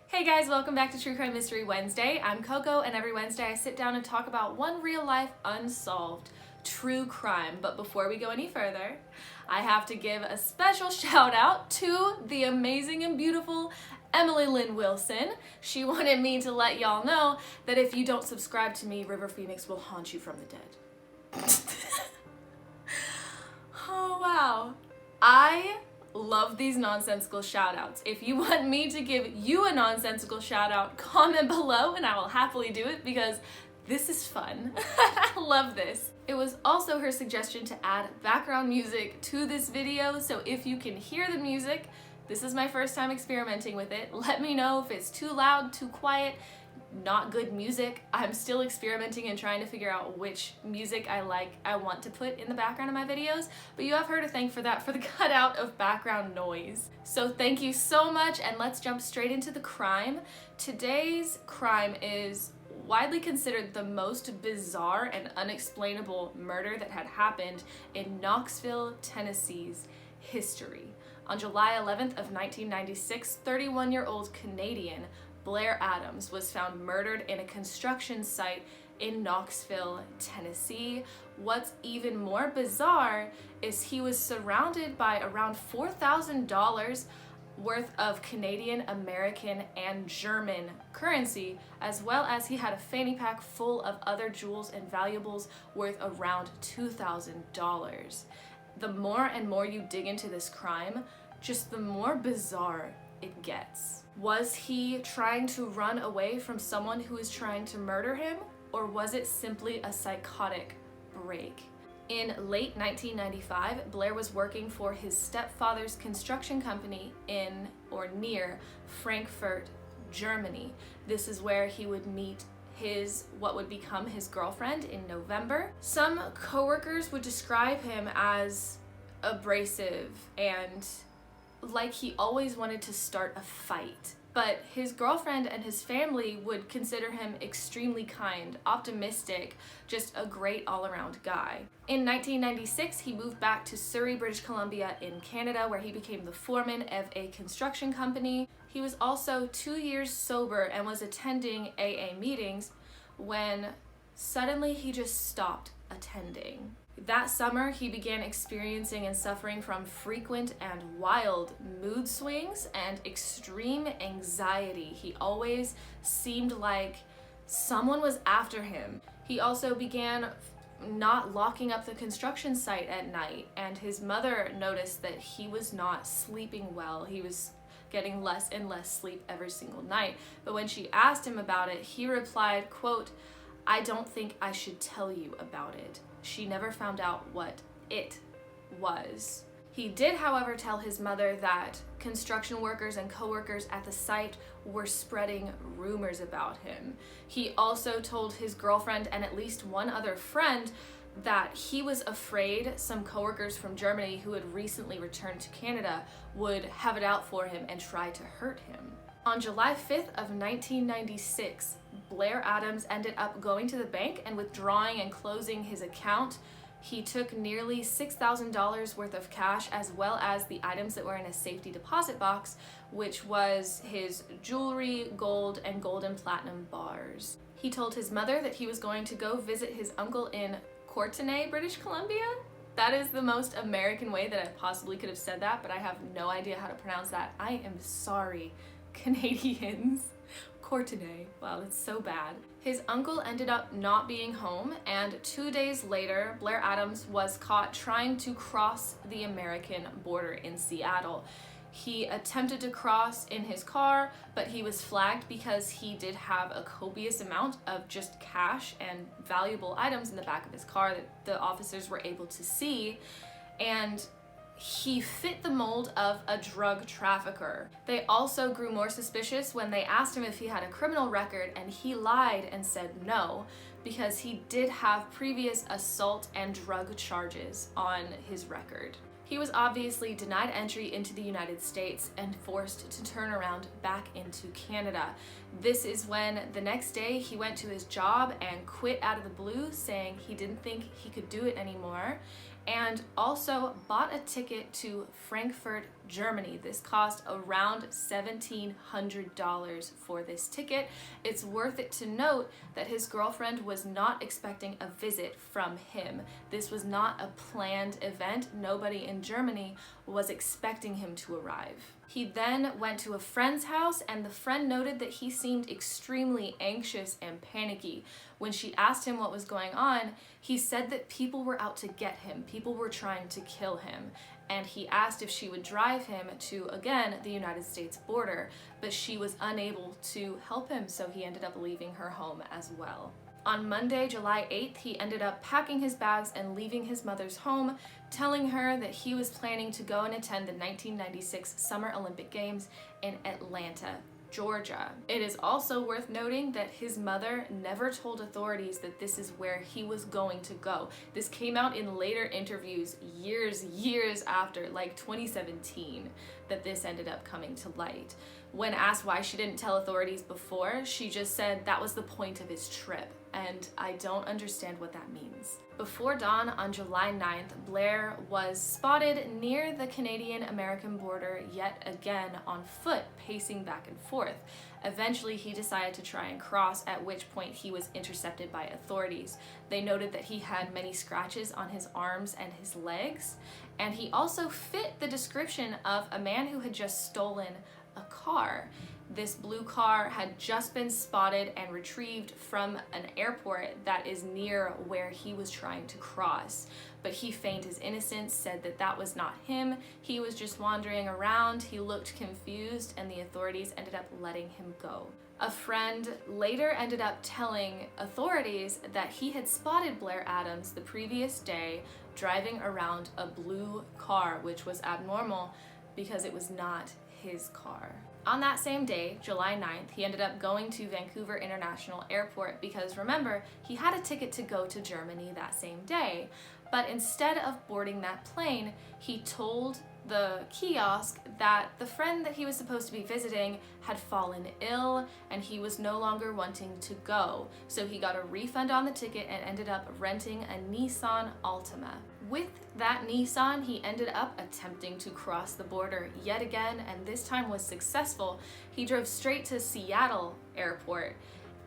Hey guys, welcome back to True Crime Mystery Wednesday. I'm Coco, and every Wednesday I sit down and talk about one real-life unsolved true crime. But before we go any further, I have to give a special shout out to the amazing and beautiful Emily Lynn Wilson. She wanted me to let y'all know that if you don't subscribe to me, River Phoenix will haunt you from the dead. Oh wow. I love these nonsensical shout outs. If you want me to give you a nonsensical shout out, comment below and I will happily do it because this is fun. I love this. It was also her suggestion to add background music to this video, so if you can hear the music, this is my first time experimenting with it. Let me know if it's too loud, too quiet, not good music. I'm still experimenting and trying to figure out which music I want to put in the background of my videos, but you have her to thank for that, for the cutout of background noise. So thank you so much, and let's jump straight into the crime. Today's crime is widely considered the most bizarre and unexplainable murder that had happened in Knoxville, Tennessee's history. On July 11th of 1996, 31-year-old Canadian Blair Adams was found murdered in a construction site in Knoxville, Tennessee. What's even more bizarre is he was surrounded by around $4,000 worth of Canadian, American, and German currency, as well as he had a fanny pack full of other jewels and valuables worth around $2,000. The more and more you dig into this crime, just the more bizarre it gets. Was he trying to run away from someone who was trying to murder him, or was it simply a psychotic break? In late 1995, Blair was working for his stepfather's construction company in or near Frankfurt, Germany. This is where he would meet what would become his girlfriend in November. Some coworkers would describe him as abrasive and like he always wanted to start a fight. But his girlfriend and his family would consider him extremely kind, optimistic, just a great all-around guy. In 1996, he moved back to Surrey, British Columbia in Canada, where he became the foreman of a construction company. He was also 2 years sober and was attending AA meetings when suddenly he just stopped attending. That summer, he began experiencing and suffering from frequent and wild mood swings and extreme anxiety. He always seemed like someone was after him. He also began not locking up the construction site at night, and his mother noticed that he was not sleeping well. He was getting less and less sleep every single night. But when she asked him about it, he replied, quote, "I don't think I should tell you about it." She never found out what it was. He did, however, tell his mother that construction workers and co-workers at the site were spreading rumors about him. He also told his girlfriend and at least one other friend that he was afraid some co-workers from Germany who had recently returned to Canada would have it out for him and try to hurt him. On July 5th of 1996, Blair Adams ended up going to the bank and withdrawing and closing his account. He took nearly $6,000 worth of cash, as well as the items that were in a safety deposit box, which was his jewelry, gold, and gold and platinum bars. He told his mother that he was going to go visit his uncle in Courtenay, British Columbia. That is the most American way that I possibly could have said that, but I have no idea how to pronounce that. I am sorry, Canadians. Courtenay. Wow, that's so bad. His uncle ended up not being home, and 2 days later, Blair Adams was caught trying to cross the American border in Seattle. He attempted to cross in his car, but he was flagged because he did have a copious amount of just cash and valuable items in the back of his car that the officers were able to see, and he fit the mold of a drug trafficker. They also grew more suspicious when they asked him if he had a criminal record, and he lied and said no, because he did have previous assault and drug charges on his record. He was obviously denied entry into the United States and forced to turn around back into Canada. This is when the next day he went to his job and quit out of the blue, saying he didn't think he could do it anymore. and also bought a ticket to Frankfurt, Germany. This cost around $1,700 for this ticket. It's worth it to note that his girlfriend was not expecting a visit from him. This was not a planned event. Nobody in Germany was expecting him to arrive. He then went to a friend's house, and the friend noted that he seemed extremely anxious and panicky. When she asked him what was going on, he said that people were out to get him. People were trying to kill him. And he asked if she would drive him to, again, the United States border, but she was unable to help him, so he ended up leaving her home as well. On Monday, July 8th, he ended up packing his bags and leaving his mother's home, telling her that he was planning to go and attend the 1996 Summer Olympic Games in Atlanta, Georgia. It is also worth noting that his mother never told authorities that this is where he was going to go. This came out in later interviews years after, like 2017, that this ended up coming to light. When asked why she didn't tell authorities before, she just said that was the point of his trip, and I don't understand what that means. Before dawn on July 9th, Blair was spotted near the Canadian-American border yet again on foot, pacing back and forth. Eventually, he decided to try and cross, at which point he was intercepted by authorities. They noted that he had many scratches on his arms and his legs, and he also fit the description of a man who had just stolen a car. This blue car had just been spotted and retrieved from an airport that is near where he was trying to cross. But he feigned his innocence, said that that was not him. He was just wandering around. He looked confused, and the authorities ended up letting him go. A friend later ended up telling authorities that he had spotted Blair Adams the previous day driving around a blue car, which was abnormal because it was not his car. On that same day, July 9th, he ended up going to Vancouver International Airport because, remember, he had a ticket to go to Germany that same day. But instead of boarding that plane, he told the kiosk that the friend that he was supposed to be visiting had fallen ill and he was no longer wanting to go. So he got a refund on the ticket and ended up renting a Nissan Altima. With that Nissan, he ended up attempting to cross the border yet again, and this time was successful. He drove straight to Seattle Airport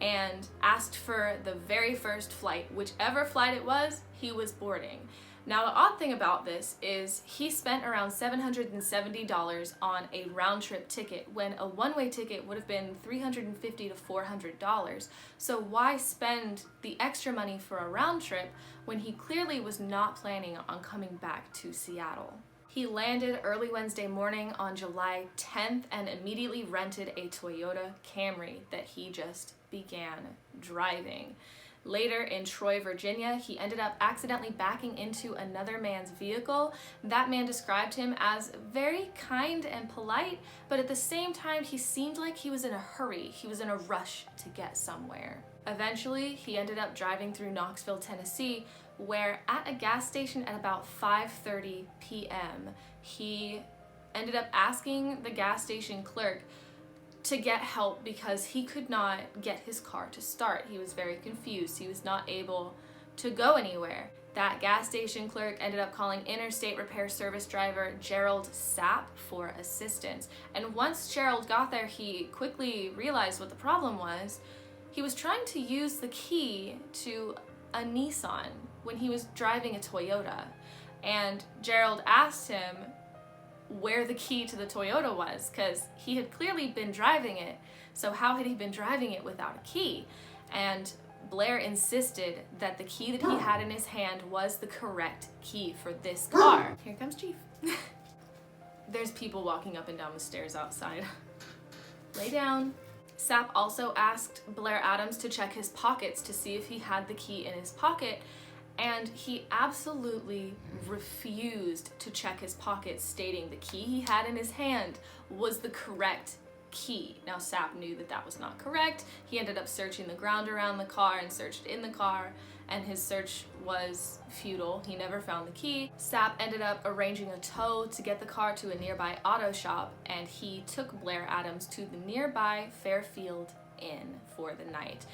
and asked for the very first flight. Whichever flight it was, he was boarding. Now, the odd thing about this is he spent around $770 on a round-trip ticket when a one-way ticket would have been $350 to $400. So why spend the extra money for a round trip when he clearly was not planning on coming back to Seattle? He landed early Wednesday morning on July 10th and immediately rented a Toyota Camry that he just began driving. Later in Troy, Virginia, he ended up accidentally backing into another man's vehicle. That man described him as very kind and polite, but at the same time, he seemed like he was in a hurry. He was in a rush to get somewhere. Eventually, he ended up driving through Knoxville, Tennessee, where at a gas station at about 5:30 p.m., he ended up asking the gas station clerk to get help because he could not get his car to start. He was very confused. He was not able to go anywhere. That gas station clerk ended up calling Interstate Repair Service driver Gerald Sapp for assistance. And once Gerald got there, he quickly realized what the problem was. He was trying to use the key to a Nissan when he was driving a Toyota. And Gerald asked him where the key to the Toyota was, because he had clearly been driving it, so how had he been driving it without a key? And Blair insisted that the key that he had in his hand was the correct key for this car. Here comes Chief. There's people walking up and down the stairs outside. Lay down. Sapp also asked Blair Adams to check his pockets to see if he had the key in his pocket, and he absolutely refused to check his pockets, stating the key he had in his hand was the correct key. Now, Sapp knew that that was not correct. He ended up searching the ground around the car and searched in the car, and his search was futile. He never found the key. Sapp ended up arranging a tow to get the car to a nearby auto shop, and he took Blair Adams to the nearby Fairfield Inn for the night.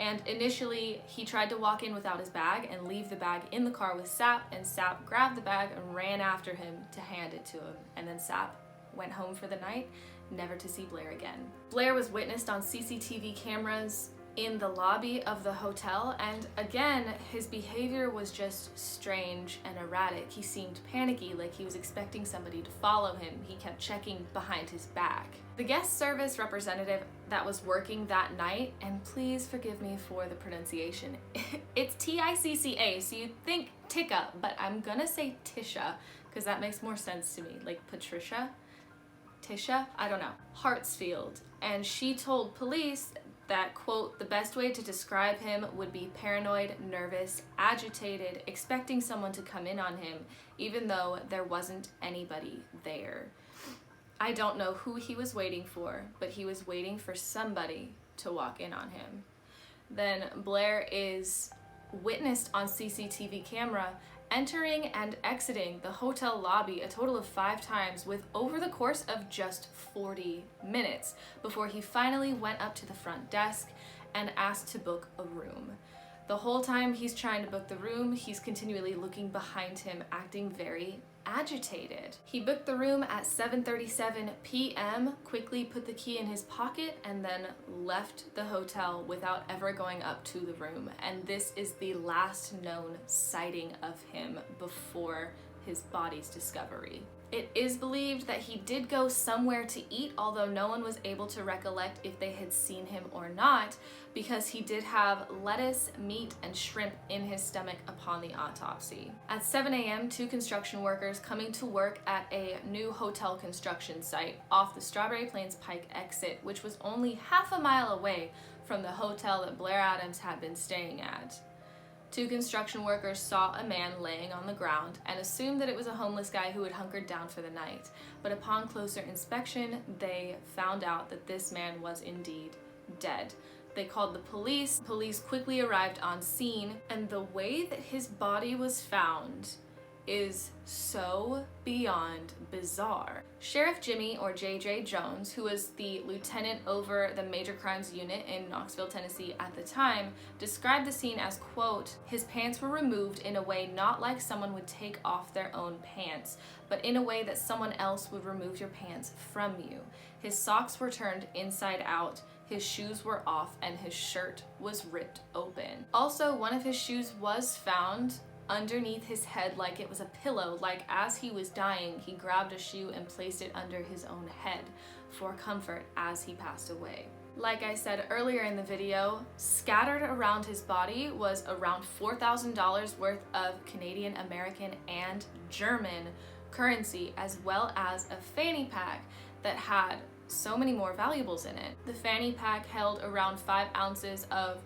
And initially, he tried to walk in without his bag and leave the bag in the car with Sapp, and Sapp grabbed the bag and ran after him to hand it to him. And then Sapp went home for the night, never to see Blair again. Blair was witnessed on CCTV cameras in the lobby of the hotel, and again, his behavior was just strange and erratic. He seemed panicky, like he was expecting somebody to follow him. He kept checking behind his back. The guest service representative that was working that night, and please forgive me for the pronunciation, it's Ticca, so you'd think Ticca, but I'm gonna say Tisha, because that makes more sense to me, like Patricia? Tisha? I don't know. Hartsfield. And she told police that, quote, the best way to describe him would be paranoid, nervous, agitated, expecting someone to come in on him, even though there wasn't anybody there. I don't know who he was waiting for, but he was waiting for somebody to walk in on him. Then Blair is witnessed on CCTV camera entering and exiting the hotel lobby a total of 5 times over the course of just 40 minutes before he finally went up to the front desk and asked to book a room. The whole time he's trying to book the room, he's continually looking behind him, acting very agitated. He booked the room at 7:37 p.m., quickly put the key in his pocket, and then left the hotel without ever going up to the room. And this is the last known sighting of him before his body's discovery. It is believed that he did go somewhere to eat, although no one was able to recollect if they had seen him or not, because he did have lettuce, meat, and shrimp in his stomach upon the autopsy. At 7 a.m., 2 construction workers coming to work at a new hotel construction site off the Strawberry Plains Pike exit, which was only half a mile away from the hotel that Blair Adams had been staying at. 2 construction workers saw a man laying on the ground and assumed that it was a homeless guy who had hunkered down for the night. But upon closer inspection, they found out that this man was indeed dead. They called the police. Police quickly arrived on scene, and the way that his body was found is so beyond bizarre. Sheriff Jimmy, or J.J. Jones, who was the lieutenant over the major crimes unit in Knoxville, Tennessee at the time, described the scene as, quote, his pants were removed in a way not like someone would take off their own pants, but in a way that someone else would remove your pants from you. His socks were turned inside out, his shoes were off, and his shirt was ripped open. Also, one of his shoes was found underneath his head like it was a pillow, like as he was dying, he grabbed a shoe and placed it under his own head for comfort as he passed away. Like I said earlier in the video, scattered around his body was around $4,000 worth of Canadian, American, and German currency, as well as a fanny pack that had so many more valuables in it. The fanny pack held around 5 ounces of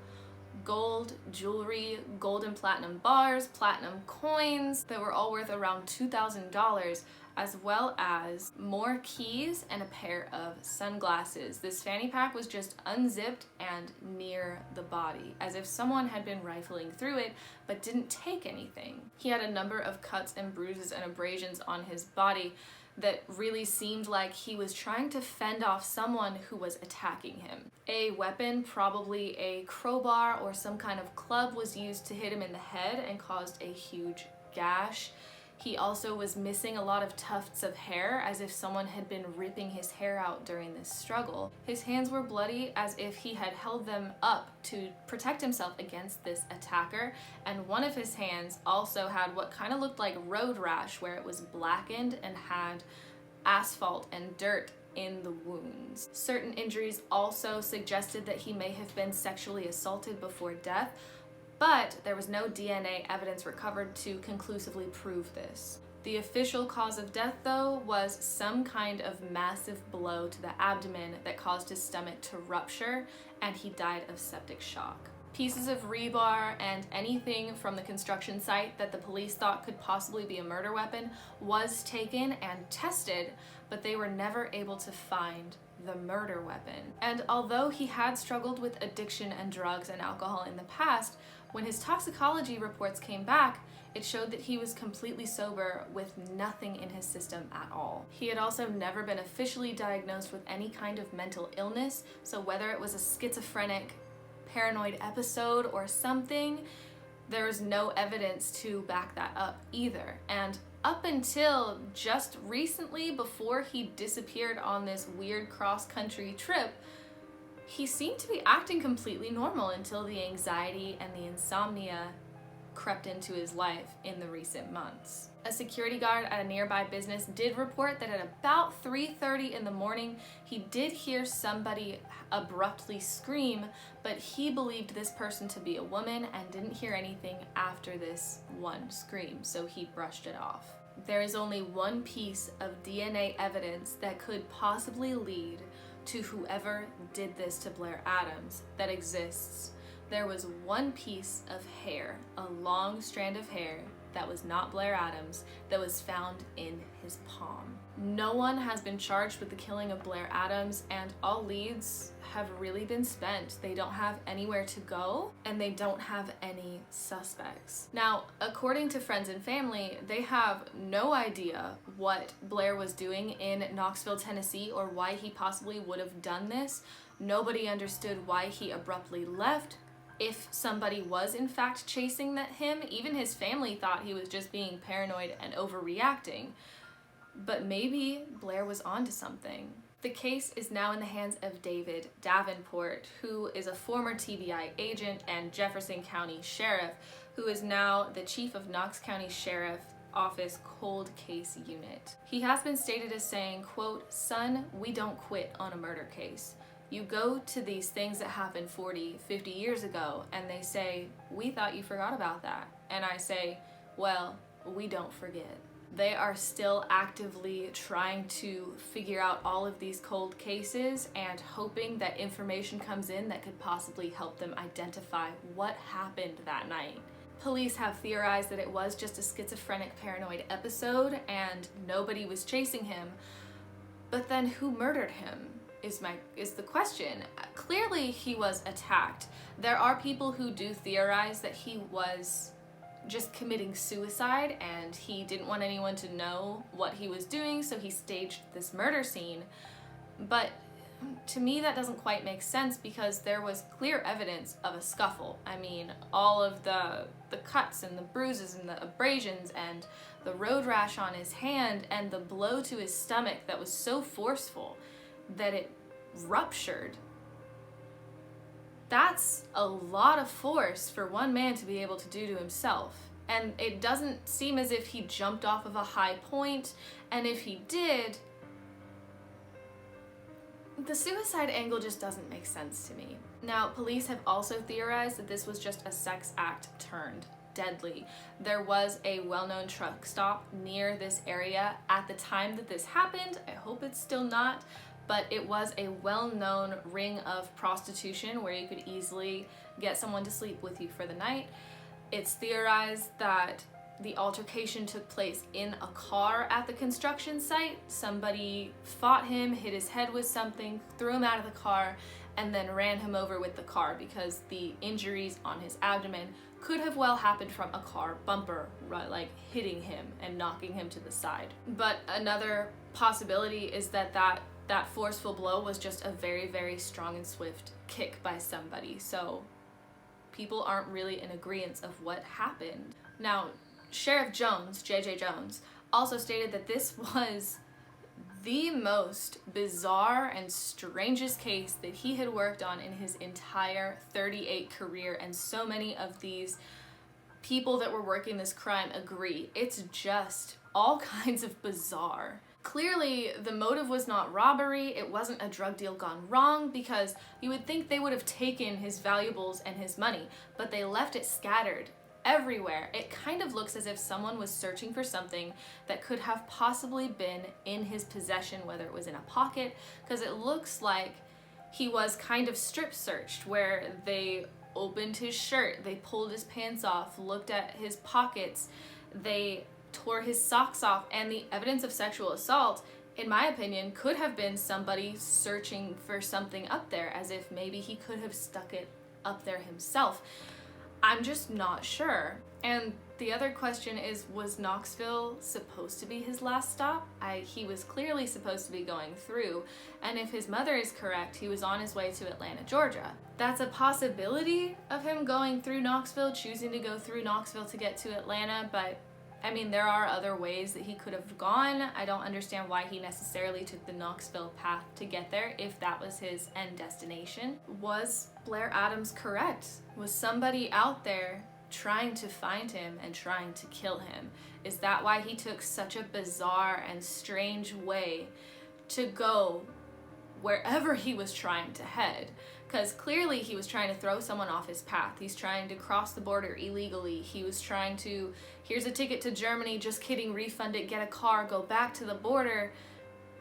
gold jewelry, gold and platinum bars, platinum coins that were all worth around $2,000, as well as more keys and a pair of sunglasses. This fanny pack was just unzipped and near the body, as if someone had been rifling through it but didn't take anything. He had a number of cuts and bruises and abrasions on his body that really seemed like he was trying to fend off someone who was attacking him. A weapon, probably a crowbar or some kind of club, was used to hit him in the head and caused a huge gash. He also was missing a lot of tufts of hair, as if someone had been ripping his hair out during this struggle. His hands were bloody, as if he had held them up to protect himself against this attacker, and one of his hands also had what kind of looked like road rash, where it was blackened and had asphalt and dirt in the wounds. Certain injuries also suggested that he may have been sexually assaulted before death, but there was no DNA evidence recovered to conclusively prove this. The official cause of death, though, was some kind of massive blow to the abdomen that caused his stomach to rupture, and he died of septic shock. Pieces of rebar and anything from the construction site that the police thought could possibly be a murder weapon was taken and tested, but they were never able to find the murder weapon. And although he had struggled with addiction and drugs and alcohol in the past, when his toxicology reports came back, it showed that he was completely sober with nothing in his system at all. He had also never been officially diagnosed with any kind of mental illness, so whether it was a schizophrenic paranoid episode or something, there's no evidence to back that up either. And up until just recently, before he disappeared on this weird cross-country trip, he seemed to be acting completely normal until the anxiety and the insomnia crept into his life in the recent months. A security guard at a nearby business did report that at about 3:30 in the morning, he did hear somebody abruptly scream, but he believed this person to be a woman and didn't hear anything after this one scream, so he brushed it off. There is only one piece of DNA evidence that could possibly lead to whoever did this to Blair Adams that exists. There was one piece of hair, a long strand of hair that was not Blair Adams, that was found in his palm. No one has been charged with the killing of Blair Adams, and all leads have really been spent. They don't have anywhere to go, and they don't have any suspects. Now, according to friends and family, they have no idea what Blair was doing in Knoxville, Tennessee, or why he possibly would have done this. Nobody understood why he abruptly left. If somebody was in fact chasing him, even his family thought he was just being paranoid and overreacting. But maybe Blair was onto something. The case is now in the hands of David Davenport, who is a former TBI agent and Jefferson County Sheriff, who is now the chief of Knox County Sheriff Office Cold Case Unit. He has been stated as saying, quote, "Son, we don't quit on a murder case. You go to these things that happened 40, 50 years ago, and they say, we thought you forgot about that. And I say, well, we don't forget." They are still actively trying to figure out all of these cold cases and hoping that information comes in that could possibly help them identify what happened that night. Police have theorized that it was just a schizophrenic paranoid episode and nobody was chasing him. But then who murdered him is the question. Clearly he was attacked. There are people who do theorize that he was just committing suicide and he didn't want anyone to know what he was doing, so he staged this murder scene. But to me that doesn't quite make sense because there was clear evidence of a scuffle. I mean, all of the cuts and the bruises and the abrasions and the road rash on his hand and the blow to his stomach that was so forceful that it ruptured. That's a lot of force for one man to be able to do to himself. And it doesn't seem as if he jumped off of a high point, and if he did, the suicide angle just doesn't make sense to me. Now, police have also theorized that this was just a sex act turned deadly. There was a well-known truck stop near this area at the time that this happened. I hope it's still not, but it was a well-known ring of prostitution where you could easily get someone to sleep with you for the night. It's theorized that the altercation took place in a car at the construction site. Somebody fought him, hit his head with something, threw him out of the car, and then ran him over with the car because the injuries on his abdomen could have well happened from a car bumper, right, like hitting him and knocking him to the side. But another possibility is that forceful blow was just a very, very strong and swift kick by somebody. So people aren't really in agreement of what happened. Now, Sheriff Jones, J.J. Jones, also stated that this was the most bizarre and strangest case that he had worked on in his entire 38 career, and so many of these people that were working this crime agree. It's just all kinds of bizarre. Clearly, the motive was not robbery, it wasn't a drug deal gone wrong, because you would think they would have taken his valuables and his money, but they left it scattered everywhere. It kind of looks as if someone was searching for something that could have possibly been in his possession, whether it was in a pocket, because it looks like he was kind of strip searched, where they opened his shirt, they pulled his pants off, looked at his pockets, they tore his socks off, and the evidence of sexual assault, in my opinion, could have been somebody searching for something up there, as if maybe he could have stuck it up there himself. I'm just not sure. And The other question is, was Knoxville supposed to be his last stop? He was clearly supposed to be going through, and if his mother is correct, he was on his way to Atlanta, Georgia. That's a possibility of him going through Knoxville, choosing to go through Knoxville to get to Atlanta, but I mean, there are other ways that he could have gone. I don't understand why he necessarily took the Knoxville path to get there if that was his end destination. Was Blair Adams correct? Was somebody out there trying to find him and trying to kill him? Is that why he took such a bizarre and strange way to go wherever he was trying to head? Because clearly he was trying to throw someone off his path. He's trying to cross the border illegally. He was trying to, here's a ticket to Germany, just kidding, refund it, get a car, go back to the border,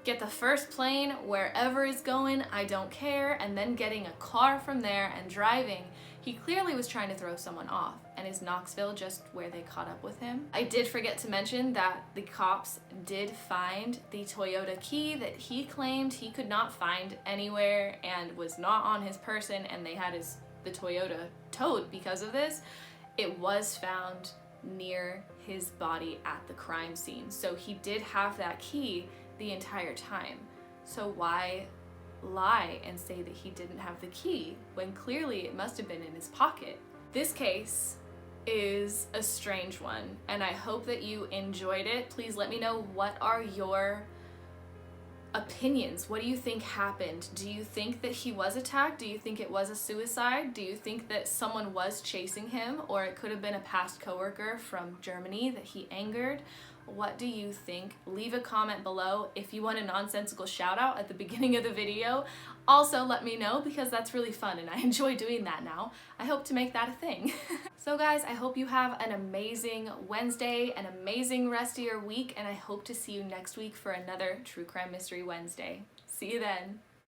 get the first plane, wherever it's going, I don't care, and then getting a car from there and driving. He clearly was trying to throw someone off, and is Knoxville just where they caught up with him? I did forget to mention that the cops did find the Toyota key that he claimed he could not find anywhere and was not on his person, and they had the Toyota towed because of this. It was found near his body at the crime scene, so he did have that key the entire time. So why lie and say that he didn't have the key when clearly it must have been in his pocket? This case is a strange one, and I hope that you enjoyed it. Please let me know, what are your opinions? What do you think happened? Do you think that he was attacked? Do you think it was a suicide? Do you think that someone was chasing him, or it could have been a past coworker from Germany that he angered? What do you think? Leave a comment below. If you want a nonsensical shout out at the beginning of the video, also let me know, because that's really fun and I enjoy doing that now. I hope to make that a thing. So guys, I hope you have an amazing Wednesday, an amazing rest of your week, and I hope to see you next week for another True Crime Mystery Wednesday. See you then.